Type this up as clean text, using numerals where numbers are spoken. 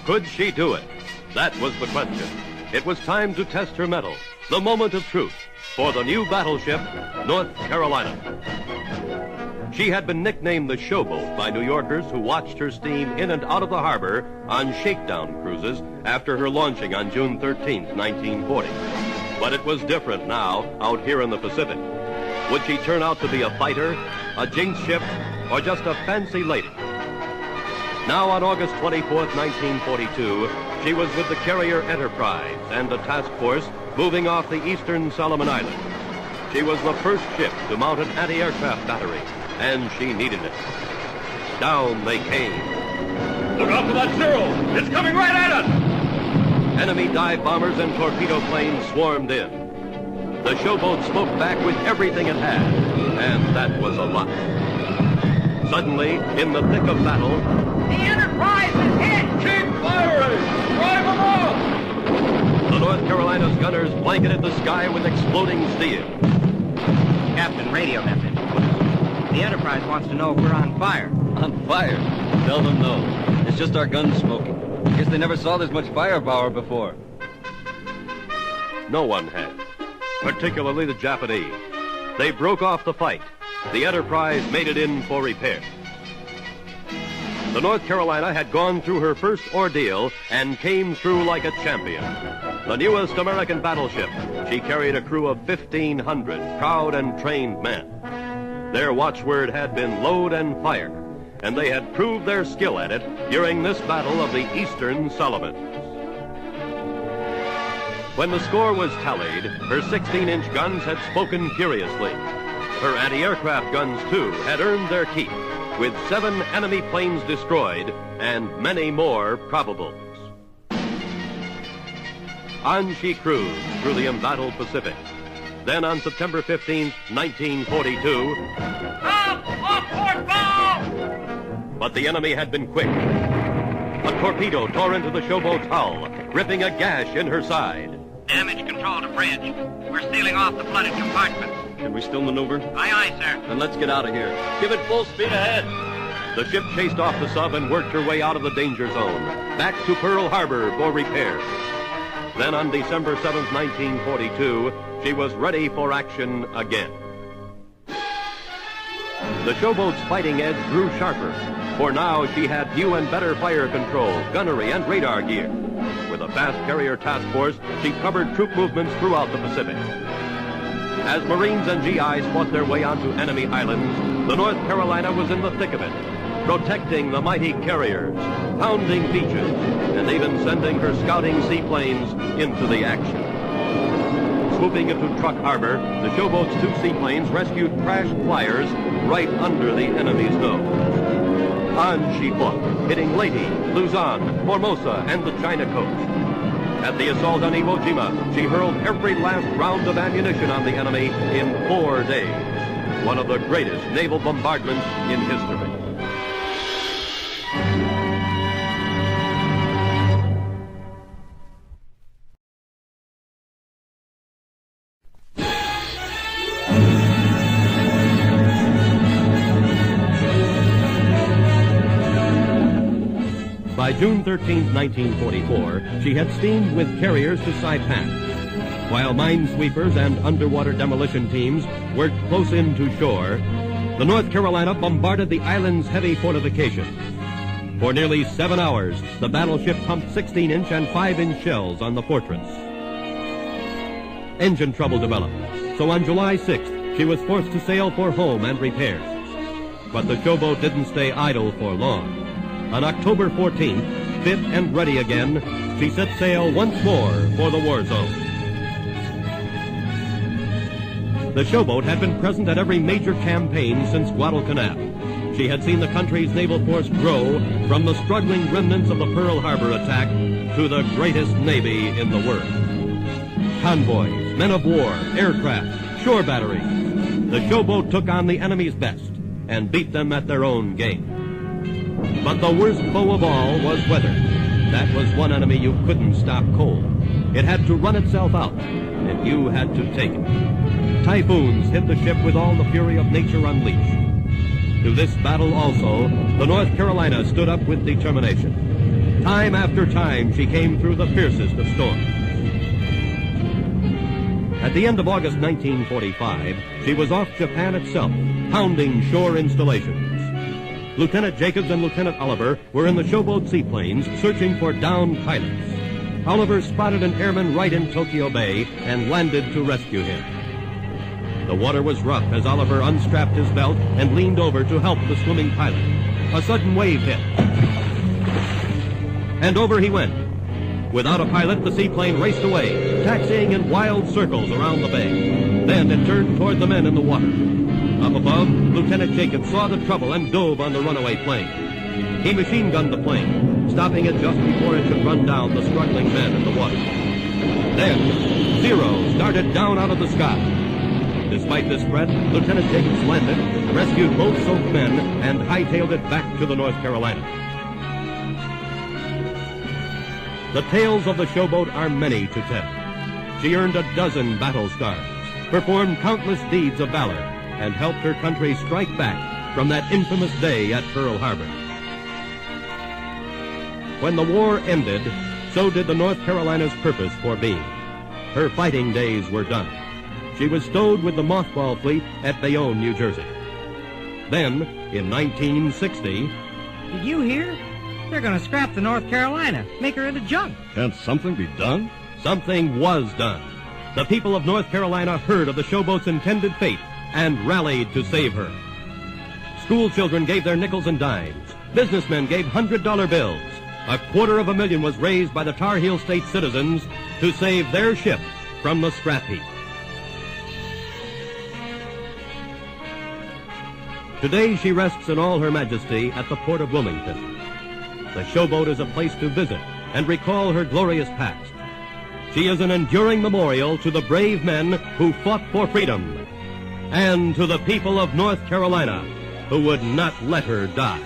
Could she do it? That was the question. It was time to test her mettle, the moment of truth, for the new battleship, North Carolina. She had been nicknamed the Showboat by New Yorkers who watched her steam in and out of the harbor on shakedown cruises after her launching on June 13, 1940. But it was different now out here in the Pacific. Would she turn out to be a fighter, a jinx ship, or just a fancy lady? Now on August 24th, 1942, she was with the carrier Enterprise and a task force moving off the eastern Solomon Islands. She was the first ship to mount an anti-aircraft battery, and she needed it. Down they came. Look out for that Zero! It's coming right at us! Enemy dive bombers and torpedo planes swarmed in. The showboat spoke back with everything it had, and that was a lot. Suddenly, in the thick of battle, the Enterprise is hit! Keep firing! Drive them off! The North Carolina's gunners blanketed the sky with exploding steel. Captain, radio message. The Enterprise wants to know if we're on fire. On fire? Tell them no. It's just our guns smoking. Guess they never saw this much firepower before. No one had, particularly the Japanese. They broke off the fight. The Enterprise made it in for repair. The North Carolina had gone through her first ordeal and came through like a champion. The newest American battleship, she carried a crew of 1,500 proud and trained men. Their watchword had been load and fire, and they had proved their skill at it during this battle of the Eastern Solomons. When the score was tallied, her 16-inch guns had spoken furiously. Her anti-aircraft guns, too, had earned their keep, with 7 enemy planes destroyed and many more probables. On she cruised through the embattled Pacific. Then on September 15th, 1942... Off port bow! But the enemy had been quick. A torpedo tore into the showboat's hull, ripping a gash in her side. Damage control to bridge. We're sealing off the flooded compartments. Can we still maneuver? Aye, aye, sir. Then let's get out of here. Give it full speed ahead. The ship chased off the sub and worked her way out of the danger zone, back to Pearl Harbor for repairs. Then on December 7th, 1942, she was ready for action again. The showboat's fighting edge grew sharper, for now she had new and better fire control, gunnery, and radar gear. With a fast carrier task force, she covered troop movements throughout the Pacific. As Marines and GIs fought their way onto enemy islands, the North Carolina was in the thick of it, protecting the mighty carriers, pounding beaches, and even sending her scouting seaplanes into the action. Swooping into Truck Harbor, the showboat's 2 seaplanes rescued crashed flyers right under the enemy's nose. On she fought, hitting Leyte, Luzon, Formosa, and the China coast. At the assault on Iwo Jima, she hurled every last round of ammunition on the enemy in 4 days. One of the greatest naval bombardments in history. By June 13, 1944, she had steamed with carriers to Saipan. While minesweepers and underwater demolition teams worked close in to shore, the North Carolina bombarded the island's heavy fortifications. For nearly 7 hours, the battleship pumped 16-inch and 5-inch shells on the fortress. Engine trouble developed, so on July 6th, she was forced to sail for home and repairs. But the showboat didn't stay idle for long. On October 14th, fit and ready again, she set sail once more for the war zone. The showboat had been present at every major campaign since Guadalcanal. She had seen the country's naval force grow from the struggling remnants of the Pearl Harbor attack to the greatest navy in the world. Convoys, men of war, aircraft, shore batteries. The showboat took on the enemy's best and beat them at their own game. But the worst foe of all was weather. That was one enemy you couldn't stop cold. It had to run itself out, and you had to take it. Typhoons hit the ship with all the fury of nature unleashed. To this battle also, the North Carolina stood up with determination. Time after time, she came through the fiercest of storms. At the end of August 1945, she was off Japan itself, pounding shore installations. Lieutenant Jacobs and Lieutenant Oliver were in the showboat seaplanes searching for downed pilots. Oliver spotted an airman right in Tokyo Bay and landed to rescue him. The water was rough as Oliver unstrapped his belt and leaned over to help the swimming pilot. A sudden wave hit, and over he went. Without a pilot, the seaplane raced away, taxiing in wild circles around the bay. Then it turned toward the men in the water. Up above, Lieutenant Jacobs saw the trouble and dove on the runaway plane. He machine-gunned the plane, stopping it just before it should run down the struggling men in the water. Then, Zero started down out of the sky. Despite this threat, Lieutenant Jacobs landed, rescued both soaked men, and hightailed it back to the North Carolina. The tales of the showboat are many to tell. She earned a dozen battle scars, performed countless deeds of valor, and helped her country strike back from that infamous day at Pearl Harbor. When the war ended, so did the North Carolina's purpose for being. Her fighting days were done. She was stowed with the mothball fleet at Bayonne, New Jersey. Then, in 1960... Did you hear? They're going to scrap the North Carolina, make her into junk. Can't something be done? Something was done. The people of North Carolina heard of the showboat's intended fate and rallied to save her. School children gave their nickels and dimes. Businessmen gave $100 bills. $250,000 was raised by the Tar Heel State citizens to save their ship from the scrap heap. Today she rests in all her majesty at the port of Wilmington. The showboat is a place to visit and recall her glorious past. She is an enduring memorial to the brave men who fought for freedom and to the people of North Carolina who would not let her die.